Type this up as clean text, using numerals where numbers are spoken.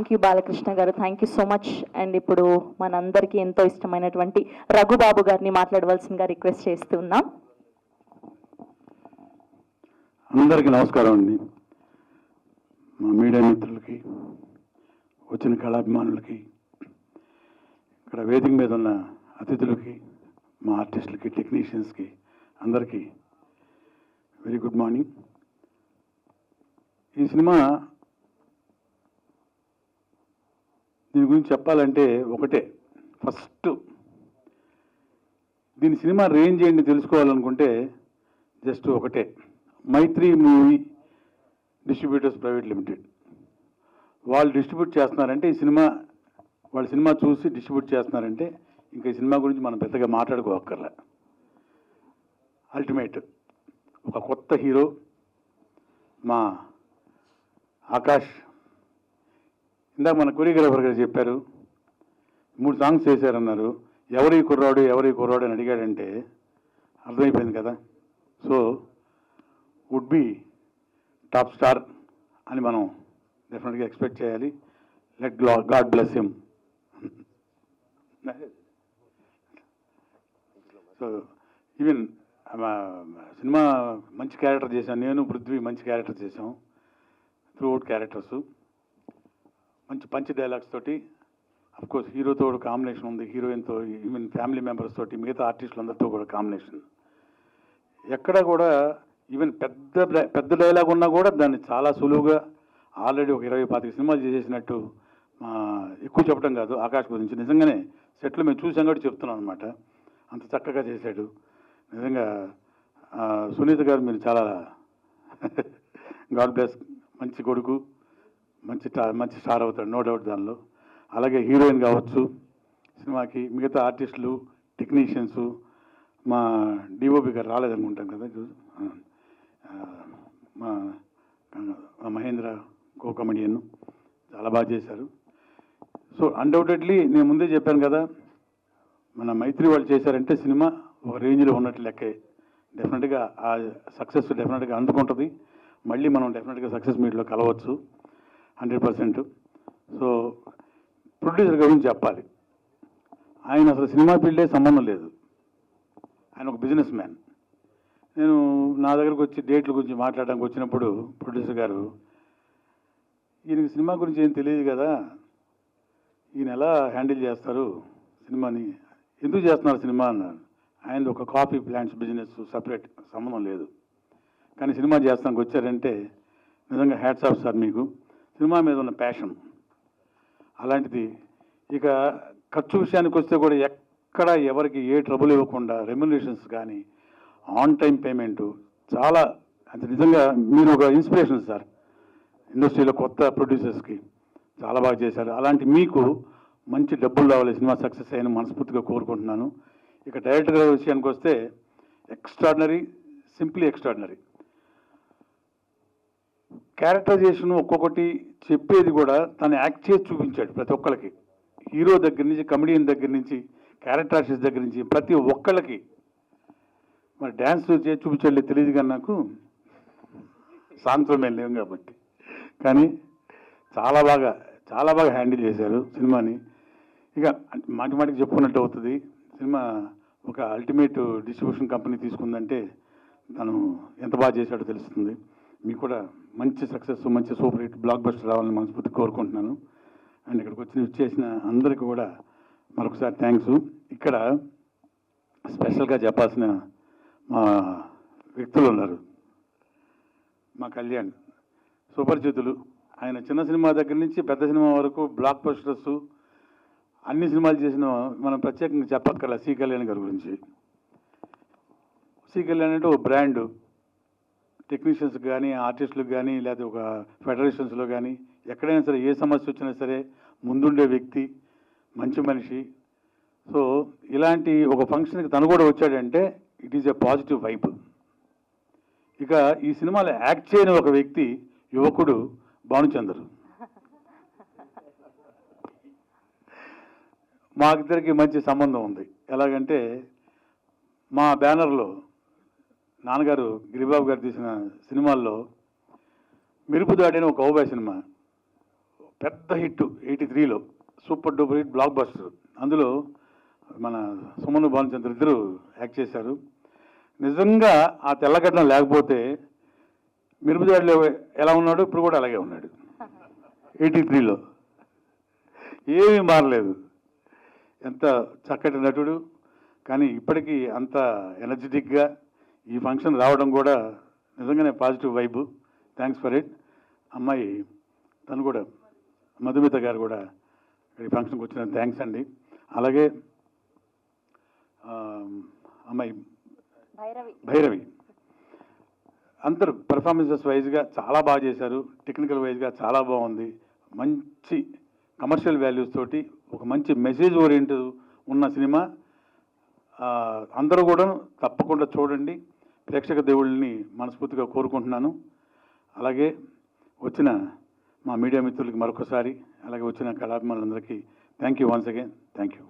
Thank you Balakrishna గారు, thank you so much. And ఇప్పుడు మనందరికీ ఎంతో ఇష్టమైనటువంటి రఘుబాబు గారిని మాట్లాడవలసిందిగా రిక్వెస్ట్ చేస్తున్నాం. అందరికీ నమస్కారం అండి. మా మీడియా మిత్రులకి, వచ్చిన కళాభిమానులకి, ఇక్కడ వేదిక మీద ఉన్న అతిథులకి, మా ఆర్టిస్టులకి, టెక్నీషియన్స్కి అందరికీ వెరీ గుడ్ మార్నింగ్. ఈ సినిమా దీని గురించి చెప్పాలంటే ఒకటే, ఫస్ట్ దీని సినిమా రేంజ్ ఏంటి తెలుసుకోవాలనుకుంటే జస్ట్ ఒకటే, మైత్రి మూవీ డిస్ట్రిబ్యూటర్స్ ప్రైవేట్ లిమిటెడ్ వాళ్ళు డిస్ట్రిబ్యూట్ చేస్తున్నారంటే ఈ సినిమా, వాళ్ళ సినిమా చూసి డిస్ట్రిబ్యూట్ చేస్తున్నారంటే ఇంకా ఈ సినిమా గురించి మనం పెద్దగా మాట్లాడుకోవక్కర్లే. అల్టిమేట్ ఒక కొత్త హీరో మా ఆకాష్. ఇందాక మన కొరియోగ్రాఫర్ గారు చెప్పారు 3 సాంగ్స్ చేశారన్నారు. ఎవరి కుర్రాడు అని అడిగాడంటే అర్థమైపోయింది కదా. So would be top star అని మనం డెఫినెట్గా ఎక్స్పెక్ట్ చేయాలి. Let God bless him. So even cinema మంచి క్యారెక్టర్ చేశాను నేను, పృథ్వీ మంచి క్యారెక్టర్ చేశాం. త్రూఅవుట్ క్యారెక్టర్స్ మంచి పంచ్ డైలాగ్స్ తోటి, అఫ్కోర్స్ హీరోతో కూడా కాంబినేషన్ ఉంది, హీరోయిన్తో, ఈవెన్ ఫ్యామిలీ మెంబర్స్ తోటి, మిగతా ఆర్టిస్టులందరితో కూడా కాంబినేషన్. ఎక్కడ కూడా ఈవెన్ పెద్ద డైలాగ్ ఉన్నా కూడా దాన్ని చాలా సులువుగా ఆల్రెడీ ఒక 20-25 సినిమాలు చేసేసినట్టు, ఎక్కువ చెప్పడం కాదు ఆకాష్ గురించి, నిజంగానే సెట్లు మేము చూసాం కూడా చెప్తున్నాం అనమాట. అంత చక్కగా చేశాడు నిజంగా. సునీత గారు మీరు చాలా గాడ్ బ్లెస్, మంచి కొడుకు, మంచి స్టార్ అవుతాడు, నో డౌట్ దానిలో. అలాగే హీరోయిన్ కావచ్చు సినిమాకి, మిగతా ఆర్టిస్టులు, టెక్నీషియన్స్, మా డిఓపి గారు రాలేదనుకుంటాం కదా, మా మహేంద్ర కో కమెడియన్ చాలా బాగా చేశారు. సో అన్డౌటెడ్లీ నేను ముందే చెప్పాను కదా, మన మైత్రి వాళ్ళు చేశారంటే సినిమా ఒక రేంజ్లో ఉన్నట్టు లెక్కే. డెఫినెట్గా ఆ సక్సెస్ డెఫినెట్గా అందుకుంటుంది. మళ్ళీ మనం డెఫినెట్గా సక్సెస్ మీట్లో కలవచ్చు 100%. సో ప్రొడ్యూసర్ గురించి చెప్పాలి. ఆయన అసలు సినిమా ఫీల్డే సంబంధం లేదు, ఆయన ఒక బిజినెస్ మ్యాన్. నేను నా దగ్గరకు వచ్చి డేట్ల గురించి మాట్లాడడానికి వచ్చినప్పుడు ప్రొడ్యూసర్ గారు, ఈయనకి సినిమా గురించి ఏం తెలియదు కదా, ఈయన ఎలా హ్యాండిల్ చేస్తారు సినిమాని, ఎందుకు చేస్తున్నారు సినిమా అన్నారు. ఆయన ఒక కాఫీ ప్లాంట్స్ బిజినెస్, సపరేట్ సంబంధం లేదు, కానీ సినిమా చేస్తానికి వచ్చారంటే నిజంగా హ్యాట్స్ ఆఫ్ సార్ మీకు. సినిమా మీద ఉన్న ప్యాషన్ అలాంటిది. ఇక ఖర్చు విషయానికి వస్తే కూడా ఎక్కడ ఎవరికి ఏ ట్రబుల్ ఇవ్వకుండా రెమ్యునరేషన్స్ కానీ, ఆన్ టైం పేమెంటు చాలా, అంటే నిజంగా మీరు ఒక ఇన్స్పిరేషన్ సార్ ఇండస్ట్రీలో కొత్త ప్రొడ్యూసర్స్కి. చాలా బాగా చేశారు. అలాంటి మీకు మంచి డబ్బులు రావాలి, సినిమా సక్సెస్ అయిన మనస్ఫూర్తిగా కోరుకుంటున్నాను. ఇక డైరెక్టర్ గారి విషయానికి వస్తే ఎక్స్ట్రాడినరీ, సింప్లీ ఎక్స్ట్రాడినరీ. క్యారెక్టరైజేషన్ ఒక్కొక్కటి చెప్పేది కూడా తను యాక్ట్ చేసి చూపించాడు ప్రతి ఒక్కరికి. హీరో దగ్గర నుంచి, కమెడియన్ దగ్గర నుంచి, క్యారెక్టర్ ఆర్టిస్ట్ దగ్గర నుంచి ప్రతి ఒక్కళ్ళకి. మరి డ్యాన్స్ చేసి చూపించాడు తెలియదు కానీ నాకు, సాంగ్స్లో మేము లేవు కాబట్టి, కానీ చాలా బాగా హ్యాండిల్ చేశారు సినిమాని. ఇక మాటికి చెప్పుకున్నట్టు అవుతుంది. సినిమా ఒక అల్టిమేట్ డిస్ట్రిబ్యూషన్ కంపెనీ తీసుకుందంటే తను ఎంత బాగా చేశాడో తెలుస్తుంది. మీకు కూడా మంచి సక్సెస్, మంచి సూపర్ హిట్ బ్లాక్ బస్టర్ రావాలని మనస్ఫూర్తి కోరుకుంటున్నాను. అండ్ ఇక్కడికి వచ్చేసిన అందరికీ కూడా మరొకసారి థ్యాంక్స్. ఇక్కడ స్పెషల్గా చెప్పాల్సిన మా వ్యక్తులు ఉన్నారు. మా కళ్యాణ్ సుపరిచితులు, ఆయన చిన్న సినిమా దగ్గర నుంచి పెద్ద సినిమా వరకు బ్లాక్ బస్టర్స్ అన్ని సినిమాలు చేసిన, మనం ప్రత్యేకంగా చెప్పక్కర్ల సి కళ్యాణ్ గారి గురించి. సి కళ్యాణ్ అంటే ఒక బ్రాండు, టెక్నీషియన్స్ కానీ, ఆర్టిస్టులకు కానీ, లేదా ఒక ఫెడరేషన్స్లో కానీ ఎక్కడైనా సరే ఏ సమస్య వచ్చినా సరే ముందుండే వ్యక్తి, మంచి మనిషి. సో ఇలాంటి ఒక ఫంక్షన్కి తను కూడా వచ్చాడంటే it is a positive vibe. ఇక ఈ సినిమాలో యాక్ట్ చేయని ఒక వ్యక్తి, యువకుడు భానుచందర్. మాకిద్దరికి మంచి సంబంధం ఉంది. ఎలాగంటే మా బ్యానర్లో నాన్నగారు గిరిబాబు గారు తీసిన సినిమాల్లో మెరుపు దాడిన ఒక కౌబాయ్ సినిమా, పెద్ద హిట్ 83లో super duper hit blockbuster. అందులో మన సుమన్ భానుచంద్ర ఇద్దరు యాక్ట్ చేశారు. నిజంగా ఆ తెల్లగడ్డం లేకపోతే మిరుపుదాడిలో ఎలా ఉన్నాడు ఇప్పుడు కూడా అలాగే ఉన్నాడు. 83లో ఏమీ మారలేదు. ఎంత చక్కటి నటుడు. కానీ ఇప్పటికీ అంత ఎనర్జెటిక్గా ఈ ఫంక్షన్ రావడం కూడా నిజంగానే positive vibe. Thanks for it. అమ్మాయి తను కూడా మధుమిత గారు కూడా ఈ ఫంక్షన్కి వచ్చిన థ్యాంక్స్ అండి. అలాగే అమ్మాయి భైరవి అందరూ పెర్ఫార్మెన్సెస్ వైజ్గా చాలా బాగా చేశారు. టెక్నికల్ వైజ్గా చాలా బాగుంది. మంచి కమర్షియల్ వాల్యూస్ తోటి ఒక మంచి మెసేజ్ ఓరియంట్ ఉన్న సినిమా. అందరూ కూడా తప్పకుండా చూడండి. ప్రేక్షక దేవుళ్ళని మనస్ఫూర్తిగా కోరుకుంటున్నాను. అలాగే వచ్చిన మా మీడియా మిత్రులకి మరొకసారి, అలాగే వచ్చిన కళాభిమానులందరికీ thank you once again. Thank you.